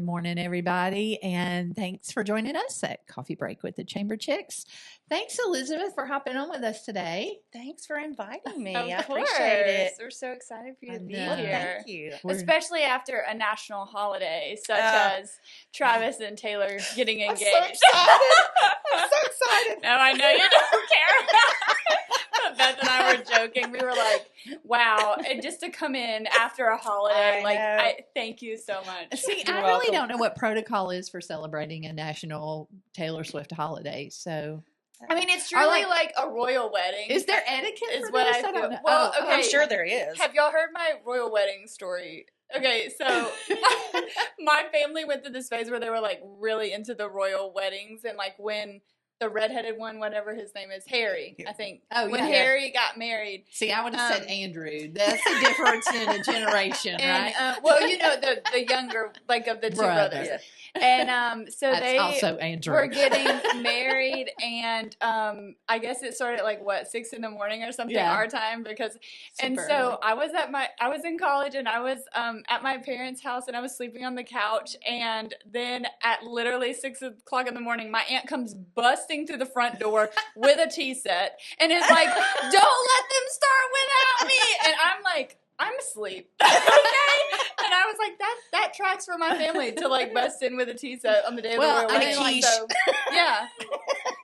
morning, everybody, and thanks for joining us at Coffee Break with the Chamber Chicks. Thanks, Elizabeth, for hopping on with us today. Thanks for inviting me. Of I course. appreciate it. We're so excited for you to be know. here. Thank you. Especially after a national holiday such as Travis and Taylor getting engaged. I'm so excited. No, I know you don't care. Beth and I were joking. We were like, wow. And just to come in after a holiday, I thank you so much. See, You're I welcome. really don't know what protocol is for celebrating a national Taylor Swift holiday. So, I mean, it's truly like a royal wedding. is there etiquette Is for what this? I don't feel. know. Well, okay. I'm sure there is. Have y'all heard my royal wedding story? Okay, so my family went through this phase where they were like really into the royal weddings, and like when the redheaded one, whatever his name is, Harry, I think. Oh, when yeah. Harry got married. See, I would have said Andrew. That's the difference in a generation, And, right? well, you know, the younger, like of the two brothers. Yeah. And so That's they also Andrew. were getting married, and I guess it started at like 6 a.m. or something our time because, and Super so early. I was in college, and I was at my parents' house, and I was sleeping on the couch, and then at literally 6 o'clock in the morning, my aunt comes busting through the front door with a tea set, and is like, "Don't let them start without me," and I'm like, I'm asleep. Okay? And I was like, that tracks for my family to like bust in with a tea set on the day of the royal wedding. Like, so, yeah.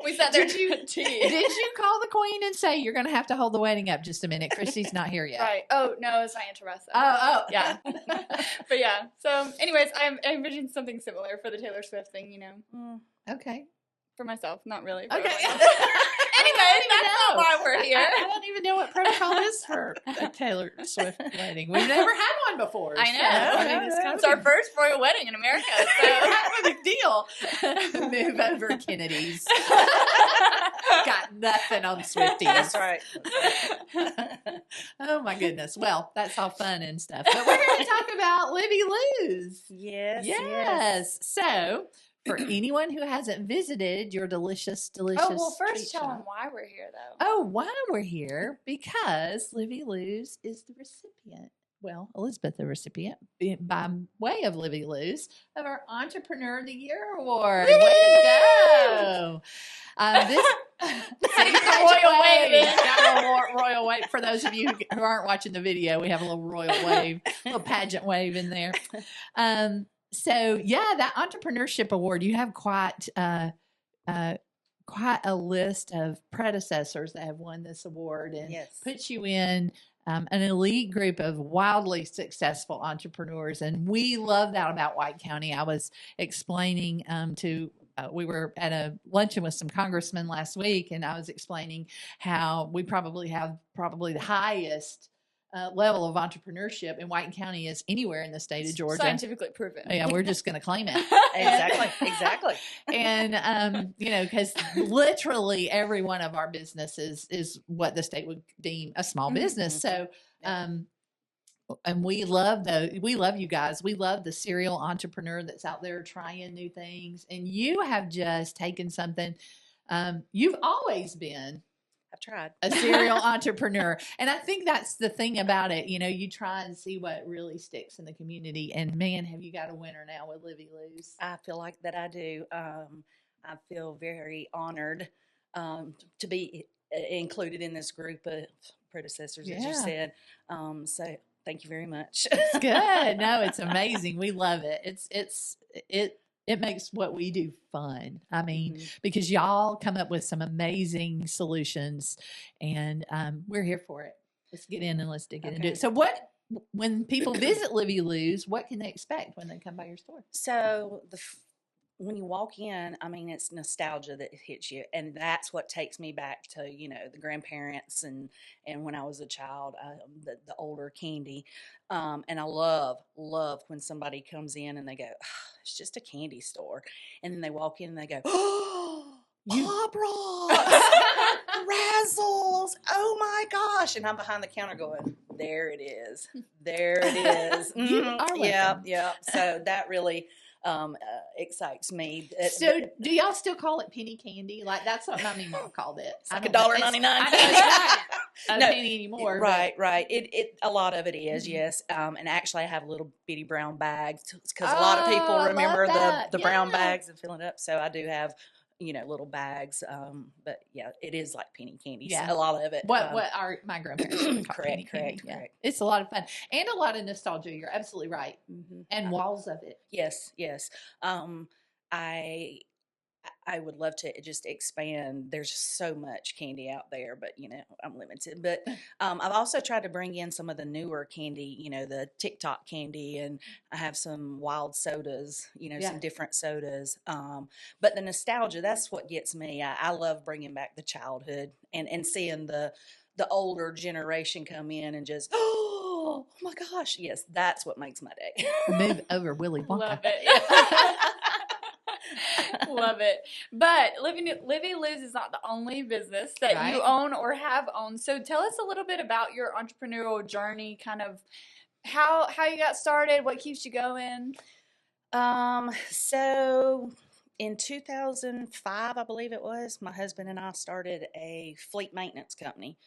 We sat there drinking tea. Did you call the queen and say you're going to have to hold the wedding up just a minute? Christy's not here yet. Right. Oh, no, it's my Aunt Teresa. Oh. Yeah. But yeah. So anyways, I envisioned something similar for the Taylor Swift thing, you know. Okay. For myself, not really. Okay. Anyway, that's not why we're here. I don't even know what protocol is for a Taylor Swift wedding. We've never had one before. I know. So, I mean, It's our first royal wedding in America. So a big deal. Move over, Kennedys. Got nothing on Swifties. That's right. Oh my goodness. Well, that's all fun and stuff. But we're going to talk about Livi Lou's. Yes. So, for anyone who hasn't visited your delicious Oh, well, treat first tell shop- them why we're here, though. Oh, why we're here? Because Livi Lou's is the recipient. Well, Elizabeth, the recipient, by way of Livi Lou's, of our Entrepreneur of the Year Award. Way to go! This royal wave in. Got a little royal wave. For those of you who aren't watching the video, we have a little royal wave, a little pageant wave in there. So yeah, that entrepreneurship award, you have quite a list of predecessors that have won this award, and puts you in an elite group of wildly successful entrepreneurs. And we love that about White County. I was explaining we were at a luncheon with some congressmen last week, and I was explaining how we probably have the highest level of entrepreneurship in White County is anywhere in the state of Georgia. Scientifically proven. Yeah, we're just going to claim it. Exactly. And, because literally every one of our businesses is what the state would deem a small business. So, and we love you guys. We love the serial entrepreneur that's out there trying new things. And you have just taken something, you've always been I've tried. a serial entrepreneur. And I think that's the thing about it. You know, you try and see what really sticks in the community. And man, have you got a winner now with Livi Lou's? I feel like that I do. I feel very honored to be included in this group of predecessors, as you said. So thank you very much. It's good. No, it's amazing. We love it. It makes what we do fun. I mean, because y'all come up with some amazing solutions, and we're here for it. Let's get in and let's dig into it. So when people visit Livi Lou's, what can they expect when they come by your store? So when you walk in, I mean, it's nostalgia that hits you, and that's what takes me back to, the grandparents and when I was a child, the older candy. And I love when somebody comes in and they go, oh, it's just a candy store. And then they walk in and they go, oh, Pop Rocks, Razzles, oh my gosh. And I'm behind the counter going, there it is. There it is. You are Yeah. So that really excites me. So do y'all still call it penny candy? Like, that's what my mom called it. It's like $1.99. a penny anymore. Right. It a lot of it is, yes. And actually, I have little bitty brown bags because a lot of people remember the brown bags and filling it up. So I do have, little bags. But yeah, it is like penny candy. Yeah. A lot of it. What my grandparents would call penny correct. candy. Yeah. It's a lot of fun and a lot of nostalgia. You're absolutely right. And walls of it. Yes. I would love to just expand. There's so much candy out there, but I'm limited. But I've also tried to bring in some of the newer candy, the TikTok candy, and I have some wild sodas, some different sodas. But the nostalgia, that's what gets me. I love bringing back the childhood and seeing the older generation come in and just, oh my gosh, yes, that's what makes my day. Move over, Willy Wonka. Love it. Love it. But Livi Lou's is not the only business that you own or have owned. So tell us a little bit about your entrepreneurial journey, kind of how you got started, what keeps you going. So in 2005, I believe it was, my husband and I started a fleet maintenance company.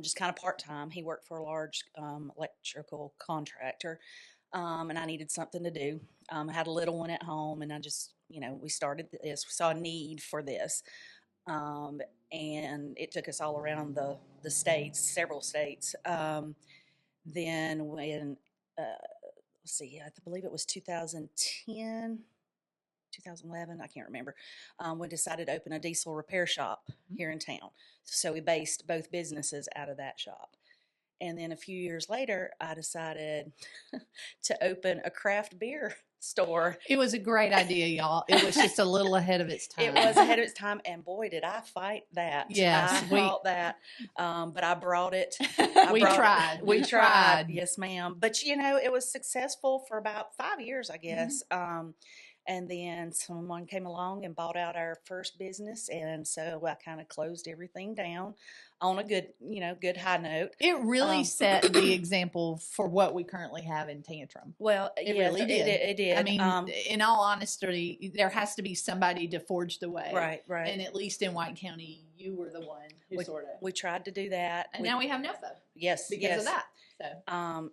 Just kind of part-time. He worked for a large electrical contractor. And I needed something to do. I had a little one at home, and I just, we started this. We saw a need for this. And it took us all around the states, several states. Then when, let's see, I believe it was 2010, 2011, I can't remember, we decided to open a diesel repair shop here in town. So we based both businesses out of that shop. And then a few years later, I decided to open a craft beer store. It was a great idea, y'all. It was just a little ahead of its time. It was ahead of its time, and boy, did I fight that. Yes. I fought that, but I brought it. We tried. We tried. Yes, ma'am. But, it was successful for about 5 years, I guess. And then someone came along and bought out our first business, and so I kind of closed everything down on a good high note. It really set the example for what we currently have in Tantrum. Well, it really did. It did. I mean, in all honesty, there has to be somebody to forge the way. Right. And at least in White County, you were the one who we tried to do that. And now we have NOFO. Yes. Because of that. So.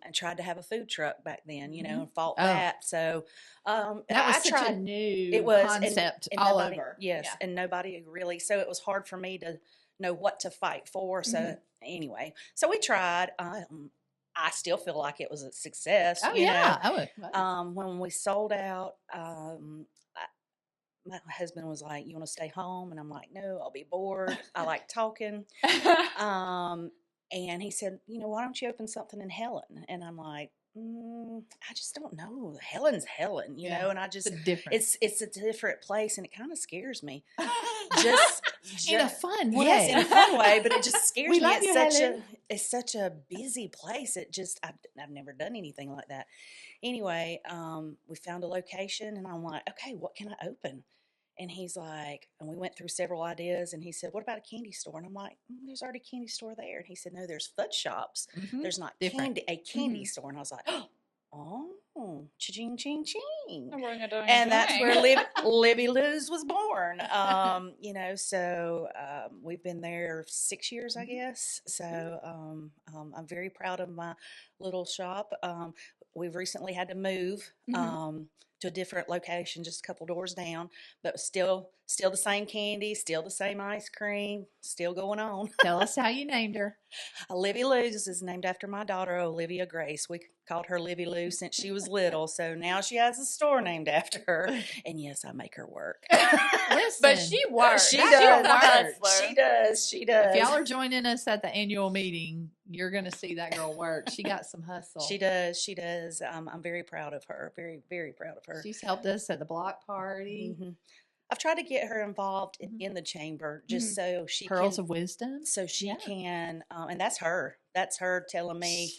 And tried to have a food truck back then, and fought that. So that was such a new concept and all nobody, over. Yes, yeah. And nobody really. So it was hard for me to know what to fight for. So anyway, so we tried. I still feel like it was a success. Oh, yeah. When we sold out, my husband was like, "You want to stay home?" And I'm like, "No, I'll be bored. I like talking." And he said, "Why don't you open something in Helen?" And I'm like, I just don't know. Helen's Helen, and I just, it's a different place, and it kind of scares me. Just in a fun way. Yes, in a fun way, but it just scares me. It's such a busy place. I've never done anything like that. Anyway, we found a location, and I'm like, okay, what can I open? And he's like, and we went through several ideas, and he said, what about a candy store? And I'm like, there's already a candy store there. And he said, no, there's fudge shops. There's not a candy store. And I was like, oh, ching, ching, ching. And that's where Livi Lou's was born. So we've been there 6 years, I guess. So I'm very proud of my little shop. We've recently had to move to a different location, just a couple doors down, but still the same candy, still the same ice cream, still going on. Tell us how you named her. Livi Lou's is named after my daughter, Olivia Grace. We called her Livi Lou since she was little, so now she has a store named after her. And yes, I make her work. Listen, but she works. She does. If y'all are joining us at the annual meeting, you're going to see that girl work. She got some hustle. She does. I'm very proud of her. Very, very proud of her. She's helped us at the block party. I've tried to get her involved in the chamber just so she Pearls of Wisdom. So she can, and that's her. That's her telling me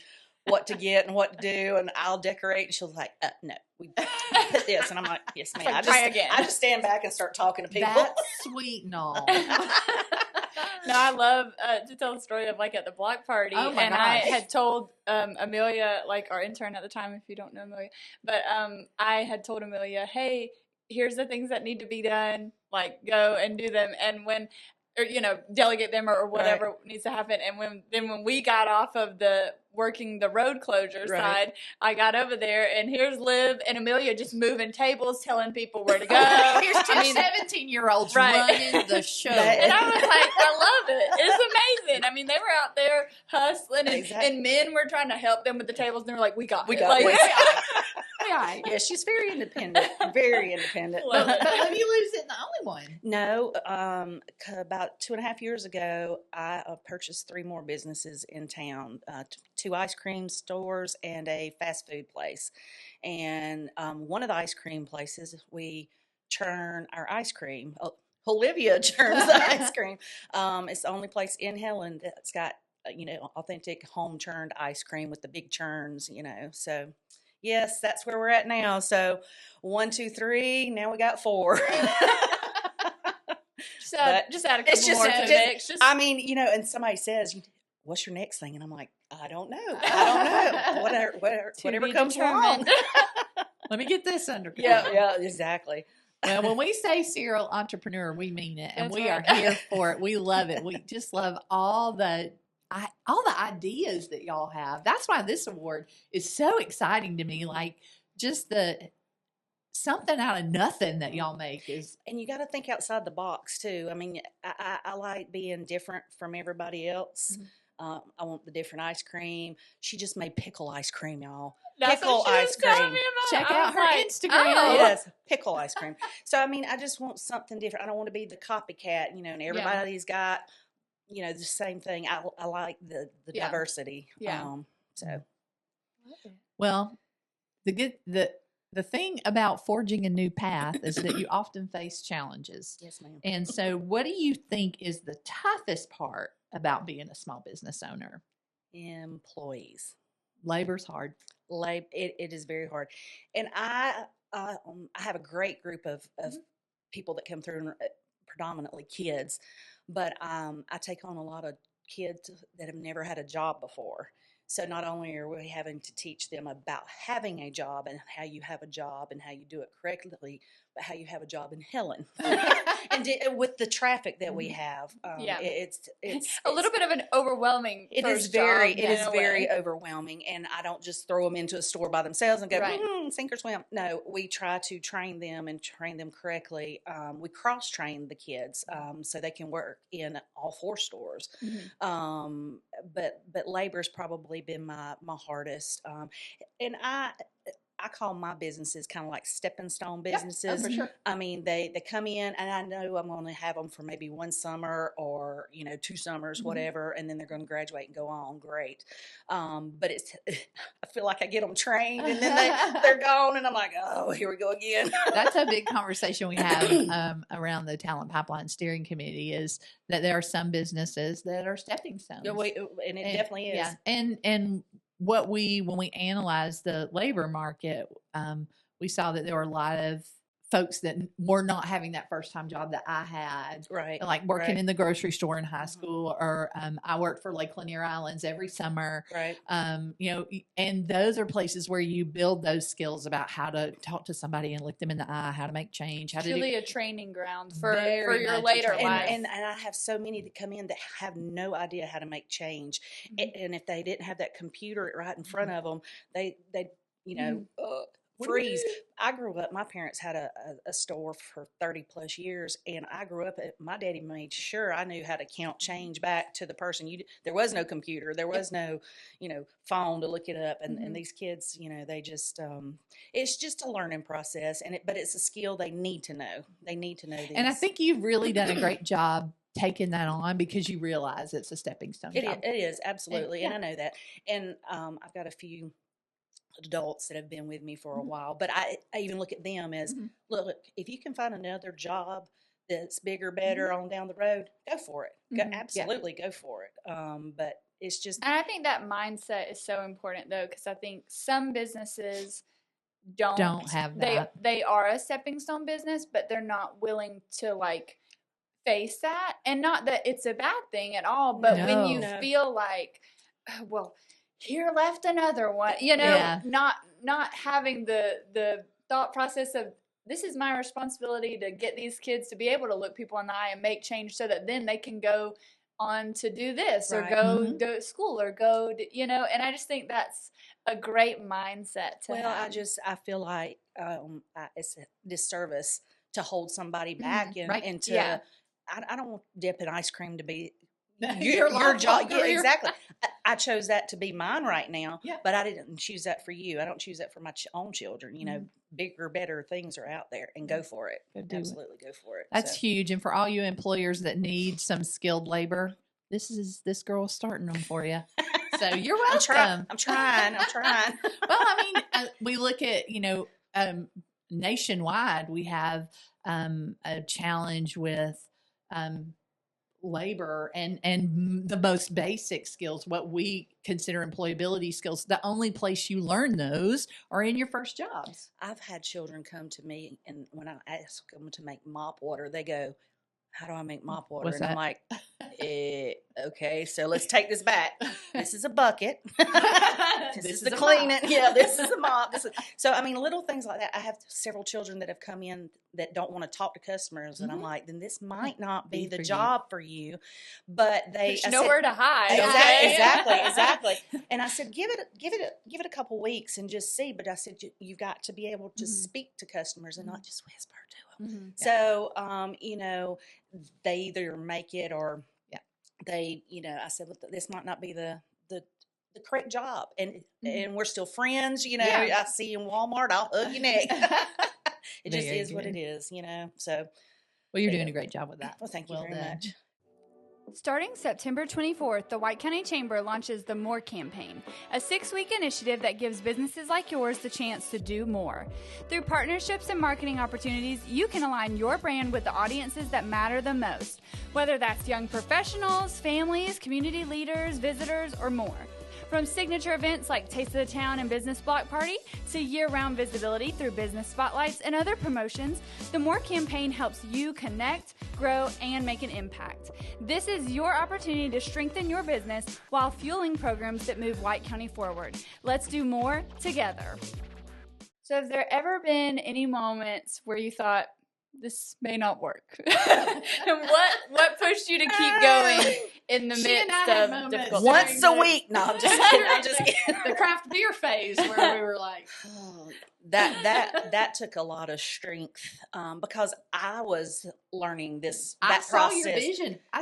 what to get and what to do, and I'll decorate. And she'll be like, no, we put this. And I'm like, yes, ma'am. I just stand back and start talking to people. That's sweet and all. No, I love to tell the story of at the block party. Oh my and gosh. I had told Amelia, our intern at the time, if you don't know Amelia, but I had told Amelia, hey, here's the things that need to be done, go and do them. And when or, delegate them or whatever needs to happen. And when we got off of the working the road closure side, I got over there, and here's Liv and Amelia just moving tables, telling people where to go. Here's 17-year-olds running the show. And I was like, I love it. It's amazing. I mean, they were out there hustling, and men were trying to help them with the tables, and they were like, we got it. Yeah, she's very independent. Very independent. But Livy Lou's isn't the only one. No, about 2.5 years ago, I purchased 3 more businesses in town, 2 ice cream stores and a fast food place. And one of the ice cream places, we churn our ice cream. Olivia churns the ice cream. It's the only place in Helen that's got, authentic home churned ice cream with the big churns, so. Yes, that's where we're at now. So 1, 2, 3. Now we got 4. Just add a couple more to the mix. I mean, and somebody says, "What's your next thing?" And I'm like, I don't know. Whatever comes along. Let me get this under control. Yeah, exactly. Well, when we say serial entrepreneur, we mean it, and we are here for it. We love it. We just love all the ideas that y'all have. That's why this award is so exciting to me. Like just the something out of nothing that y'all make is. And you got to think outside the box too. I mean, I like being different from everybody else. Mm-hmm. I want the different ice cream. She just made pickle ice cream, y'all. That's pickle ice cream. Check out her Instagram. Oh. Yes, pickle ice cream. So I mean, I just want something different. I don't want to be the copycat, and everybody's got. The same thing. I like the diversity. Yeah. So. Well, the thing about forging a new path is that you often face challenges. Yes, ma'am. And so what do you think is the toughest part about being a small business owner? Employees. Labor's hard. It is very hard. And I have a great group of people that come through, predominantly kids. But I take on a lot of kids that have never had a job before. So not only are we having to teach them about having a job and how you have a job and how you do it correctly, but how you have a job in Helen. And with the traffic that we have, it's a little bit of an overwhelming. It is very overwhelming, and I don't just throw them into a store by themselves and go sink or swim. No, we try to train them and train them correctly. We cross train the kids so they can work in all 4 stores. Mm-hmm. But labor's probably been my hardest, and I call my businesses kind of like stepping stone businesses. Yep. Oh, for sure. I mean, they come in, and I know I'm going to have them for maybe 1 summer or 2 summers, whatever, and then they're going to graduate and go on. Great, but I feel like I get them trained, and then they're gone, and I'm like, oh, here we go again. That's a big conversation we have around the Talent Pipeline Steering Committee is that there are some businesses that are stepping stones, and it definitely is. Yeah, and when we analyzed the labor market, we saw that there were a lot of folks that were not having that first time job that I had, right? Like working in the grocery store in high school, or I worked for Lake Lanier Islands every summer, right? And those are places where you build those skills about how to talk to somebody and look them in the eye, how to make change, how really a training ground for your later life. And I have so many that come in that have no idea how to make change, and if they didn't have that computer right in front of them, they freeze. I grew up, my parents had a store for 30 plus years, and I grew up, my daddy made sure I knew how to count change back to the person. There was no computer, there was no, phone to look it up, and these kids, they just, it's just a learning process, but it's a skill they need to know. They need to know these. And I think you've really done a great job taking that on because you realize it's a stepping stone job. It is, absolutely, and I know that. And I've got a few adults that have been with me for a while, but I even look at them as, look, if you can find another job that's bigger, better on down the road, go for it. Absolutely go for it. But it's just, and I think that mindset is so important though, because I think some businesses don't have that. They are a stepping stone business, but they're not willing to face that, and not that it's a bad thing at all, but when you feel like, well, here left another one, not having the thought process of this is my responsibility to get these kids to be able to look people in the eye and make change so that then they can go on to do this or go to school or go, and I just think that's a great mindset to have. I feel like it's a disservice to hold somebody back and to, I don't want dip in ice cream to be your job. Yeah, exactly. I chose that to be mine right now, but I didn't choose that for you. I don't choose that for my own children. Bigger, better things are out there, and go for it. Absolutely go for it. That's huge. And for all you employers that need some skilled labor, this girl's starting them for you. So you're welcome. I'm trying. Well, I mean, we look at, nationwide, we have a challenge with labor and the most basic skills, what we consider employability skills. The only place you learn those are in your first jobs. I've had children come to me, and when I ask them to make mop water, they go, how do I make mop water? I'm like, okay, so let's take this back. This is a bucket. this is the cleaning. Yeah, this is a mop. So, I mean, little things like that. I have several children that have come in that don't want to talk to customers, and I'm like, then this might not be the job for you. But there's nowhere to hide. Exactly. And I said, give it a couple weeks and just see. But I said, you've got to be able to speak to customers and not just whisper to them. So, they either make it or they, I said, look, this might not be the correct job, and we're still friends. I see you in Walmart, I'll hug your neck. It just is what it is, So, well, you're doing a great job with that. Well, thank you very much. Starting September 24th, the White County Chamber launches the More Campaign, a 6-week initiative that gives businesses like yours the chance to do more. Through partnerships and marketing opportunities, you can align your brand with the audiences that matter the most, whether that's young professionals, families, community leaders, visitors, or more. From signature events like Taste of the Town and Business Block Party to year-round visibility through business spotlights and other promotions, the More Campaign helps you connect, grow, and make an impact. This is your opportunity to strengthen your business while fueling programs that move White County forward. Let's do more together. So have there ever been any moments where you thought, this may not work? And what pushed you to keep going in the midst of difficult once a week? No, I'm just kidding. The craft beer phase where we were like, that took a lot of strength because I was learning process. I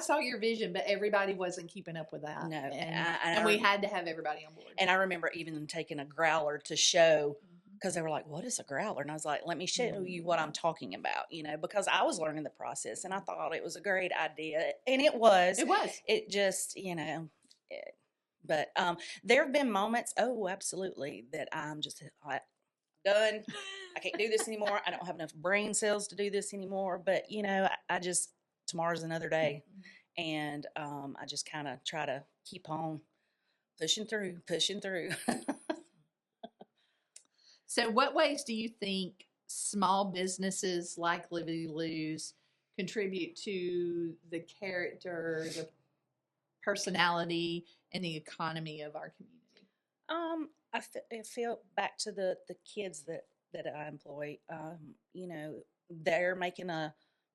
saw your vision, but everybody wasn't keeping up with that. No, and we had to have everybody on board. And I remember even taking a growler to show. Because they were like, what is a growler? And I was like, let me show you what I'm talking about, because I was learning the process and I thought it was a great idea. And it was. It just, but there have been moments, absolutely, that I'm just done. I can't do this anymore. I don't have enough brain cells to do this anymore. But, I just, tomorrow's another day. And I just kind of try to keep on pushing through. So what ways do you think small businesses like Livi Lou's contribute to the character, the personality, and the economy of our community? I feel back to the kids that I employ. They're making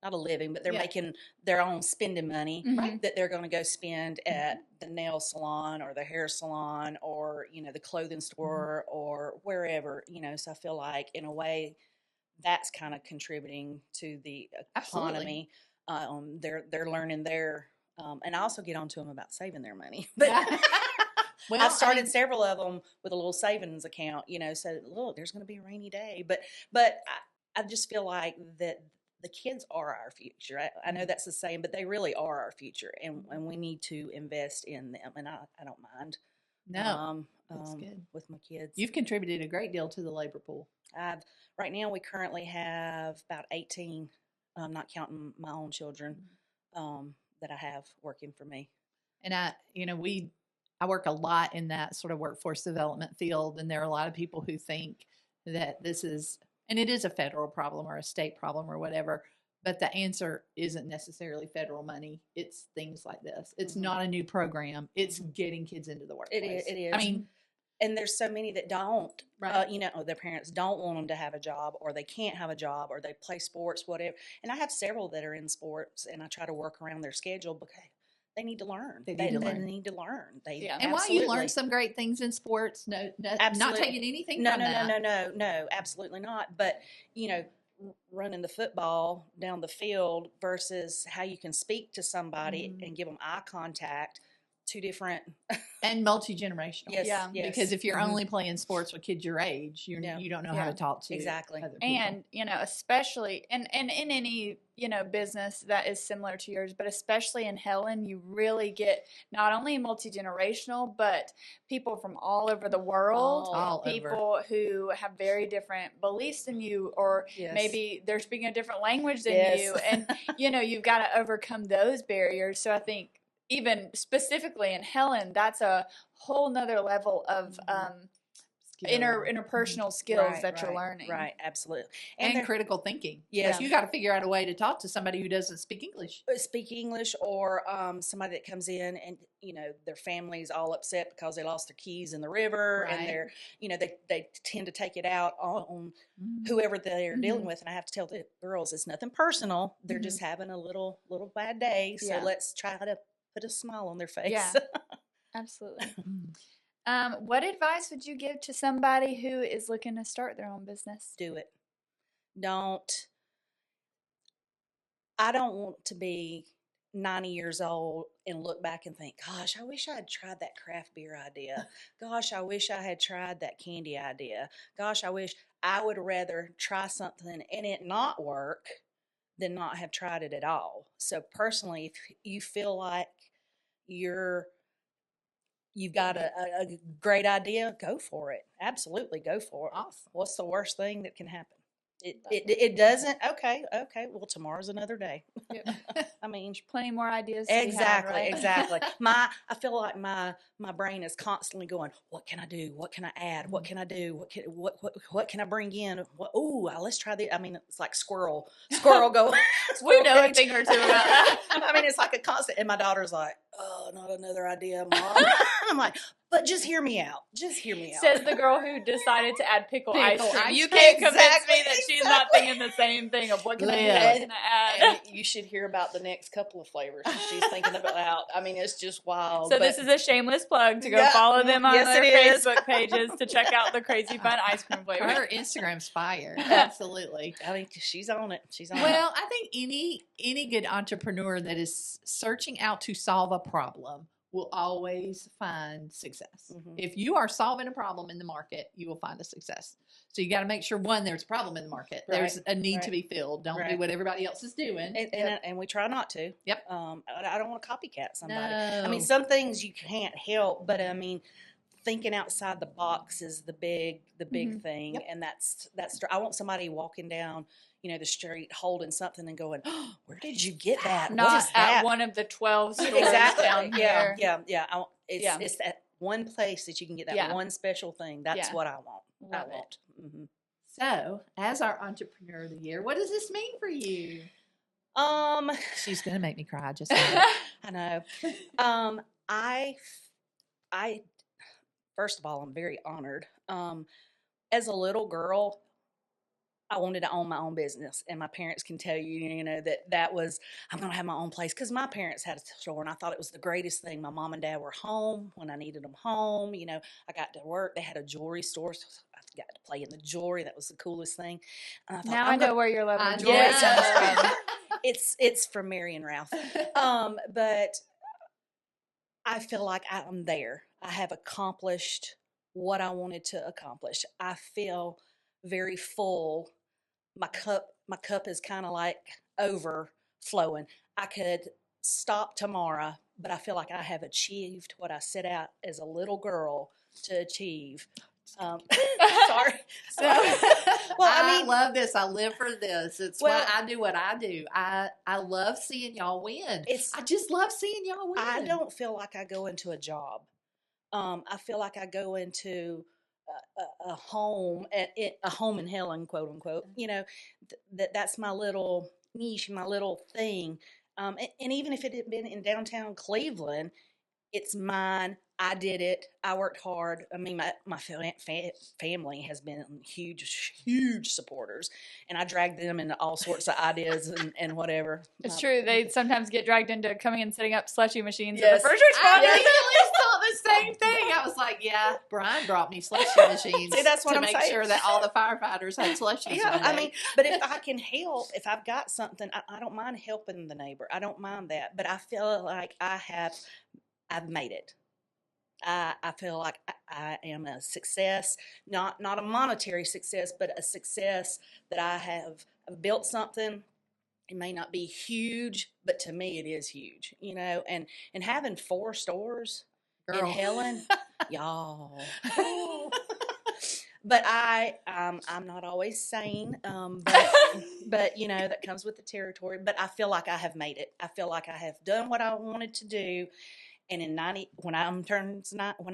not a living, but they're making their own spending money that they're going to go spend at the nail salon or the hair salon or, the clothing store or wherever, so I feel like in a way that's kind of contributing to the economy. They're learning their, and I also get on to them about saving their money. But well, I've started several of them with a little savings account, so look, there's going to be a rainy day, but I just feel like that the kids are our future. I know that's the same, but they really are our future, and we need to invest in them. And I don't mind. No, that's good with my kids. You've contributed a great deal to the labor pool. Right now we currently have about 18, not counting my own children, that I have working for me. And I work a lot in that sort of workforce development field, and there are a lot of people who think that this is. And it is a federal problem or a state problem or whatever, but the answer isn't necessarily federal money. It's things like this. It's not a new program. It's getting kids into the workplace. It is. I mean, And there's so many that don't, Right. their parents don't want them to have a job, or they can't have a job, or they play sports, whatever. And I have several that are in sports, and I try to work around their schedule because they need to learn. They They learn. need to learn. And while you learn some great things in sports, not taking anything from that. No, absolutely not. But, running the football down the field versus how you can speak to somebody and give them eye contact, two different and multi-generational. Yes, Yeah. yes. Because if you're only playing sports with kids your age, you don't know how to talk to exactly other people. And especially and in any business that is similar to yours, but especially in Helen, you really get not only multi-generational, but people from all over the world, all people who have very different beliefs than you, or maybe they're speaking a different language than you, and you've got to overcome those barriers. So I think even specifically in Helen, that's a whole nother level of interpersonal skills that you're learning. Right, absolutely. And critical thinking. Yes. You got to figure out a way to talk to somebody who doesn't speak English. Or somebody that comes in and, their family's all upset because they lost their keys in the river, and they're, they tend to take it out on whoever they're dealing with. And I have to tell the girls, it's nothing personal. They're just having a little bad day. So let's try to put a smile on their face. Yeah, absolutely. What advice would you give to somebody who is looking to start their own business? Do it. I don't want to be 90 years old and look back and think, gosh, I wish I had tried that craft beer idea. Gosh, I wish I had tried that candy idea. Gosh, I would rather try something and it not work than not have tried it at all. So personally, if you feel like you've got a great idea, go for it. Absolutely, go for it. Awesome. What's the worst thing that can happen? It doesn't. Okay. Well, tomorrow's another day. I mean, plenty more ideas. Exactly. I feel like my brain is constantly going, what can I do? What can I add? What can I do? What can I bring in? Let's try this. I mean, it's like squirrel going. We know a thing or two about that. I mean, it's like a constant. And my daughter's like, oh, not another idea, Mom. I'm like, but just hear me out. Says the girl who decided to add pickle ice cream. You can't convince me that she's not thinking the same thing of what can I add. And you should hear about the next couple of flavors she's thinking about. I mean, it's just wild. So this is a shameless plug to go follow them on their Facebook pages to check out the crazy fun ice cream flavors. Her Instagram's fire. Absolutely. I mean, she's on it. Well, I think any good entrepreneur that is searching out to solve a problem will always find success. If you are solving a problem in the market, you will find a success. So you got to make sure, one, there's a problem in the market. Right. There's a need to be filled. Don't do what everybody else is doing. And we try not to. Yep. I don't want to copycat somebody. No. I mean, some things you can't help, but I mean, thinking outside the box is the big thing. Yep. And that's I want somebody walking down the street holding something and going, oh, where did you get that? Not at one of the 12 stores down here. Yeah. It's that one place that you can get that one special thing. That's what I want. Love it. Mm-hmm. So, as our entrepreneur of the year, what does this mean for you? She's gonna make me cry. Just I know. I first of all, I'm very honored. As a little girl, I wanted to own my own business, and my parents can tell you, that was, I'm going to have my own place, because my parents had a store, and I thought it was the greatest thing. My mom and dad were home when I needed them home. I got to work. They had a jewelry store, so I got to play in the jewelry. That was the coolest thing. And I thought, now I know where your love of jewelry comes from. It's from Mary and Ralph. But I feel like I'm there. I have accomplished what I wanted to accomplish. I feel very full. My cup is kind of like overflowing. I could stop tomorrow, but I feel like I have achieved what I set out as a little girl to achieve. Sorry. Well, I love this. I live for this. It's why I do what I do. I love seeing y'all win. I just love seeing y'all win. I don't feel like I go into a job. I feel like I go into a home, a home in Helen, quote unquote. That's my little niche, my little thing. And even if it had been in downtown Cleveland, it's mine. I did it. I worked hard. I mean, my family has been huge supporters, and I dragged them into all sorts of ideas and whatever. It's true. They sometimes get dragged into coming and setting up slushy machines Yes. at the first responders. I literally thought the same thing. I was like, yeah, Brian brought me slushy machines. See, that's what to I'm make saying. sure that all the firefighters had slushies. Yeah, one day. I mean, but if I can help, if I've got something, I don't mind helping the neighbor. I don't mind that. But I feel like I've made it. I feel like I am a success, not a monetary success, but a success that I've built something. It may not be huge, but to me it is huge, you know, and having 4 stores in Helen, y'all. But I'm not always sane, but you know, that comes with the territory. But I feel like I have made it. I feel like I have done what I wanted to do. And when I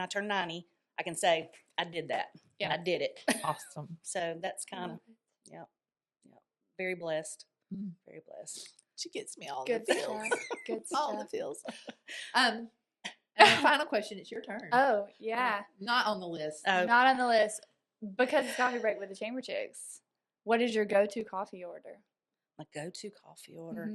turn 90, I can say I did that. Yeah, I did it. Awesome. So that's kind of, yeah, very blessed. Very blessed. She gets me all Good the feels. stuff. Good stuff. All the feels. And the final question, it's your turn. Oh, yeah. Not on the list. Not on the list because it's coffee break with the Chamber Chicks. What is your go-to coffee order? My go-to coffee order?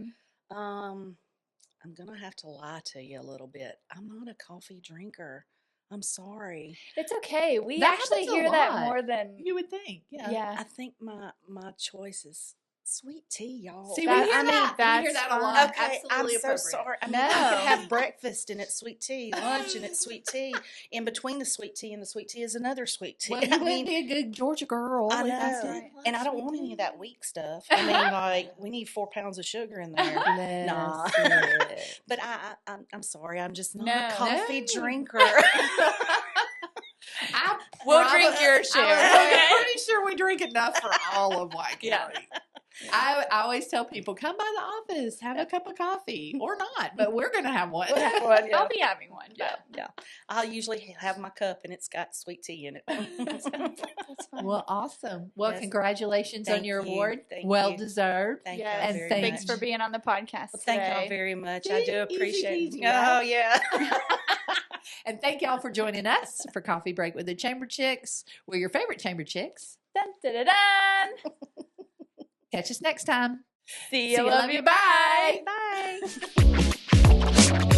I'm going to have to lie to you a little bit. I'm not a coffee drinker. I'm sorry. It's okay. We That actually happens a hear that lot. more than You would think. Yeah. Yeah. I think my choice is sweet tea, y'all. See, That- we hear I mean, that. We hear that's that a lot. fine. Okay, I'm Absolutely so appropriate. sorry. I mean, No. I can have breakfast and it's sweet tea, lunch and it's sweet tea. In between the sweet tea and the sweet tea is another sweet tea. Well, you wouldn't be a good Georgia girl. I if know. said And I don't sweet want any tea. of that weak stuff. I mean, like, we need 4 pounds of sugar in there. Bless Nah. it. But I'm sorry. I'm just not No. a coffee No. drinker. We'll drink your share. I'm pretty sure we drink enough for all of White Yeah. County. I always tell people, come by the office, have a cup of coffee, or not, but we're going to have one. I'll be having one. Yeah, yeah. I'll usually have my cup and it's got sweet tea in it. That's fine. Well, awesome. Well, Yes. Congratulations on Thank your you. award. Thank Well you. deserved. Thank Yes. you And very Thanks much. for being on the podcast Well, thank y'all today. very much. I do Easy appreciate peasy, it. Oh, right? yeah. And thank y'all for joining us for Coffee Break with the Chamber Chicks. We're your favorite Chamber Chicks. Dun, dun, dun, dun. Catch us next time. See you. Love you. Bye. Bye.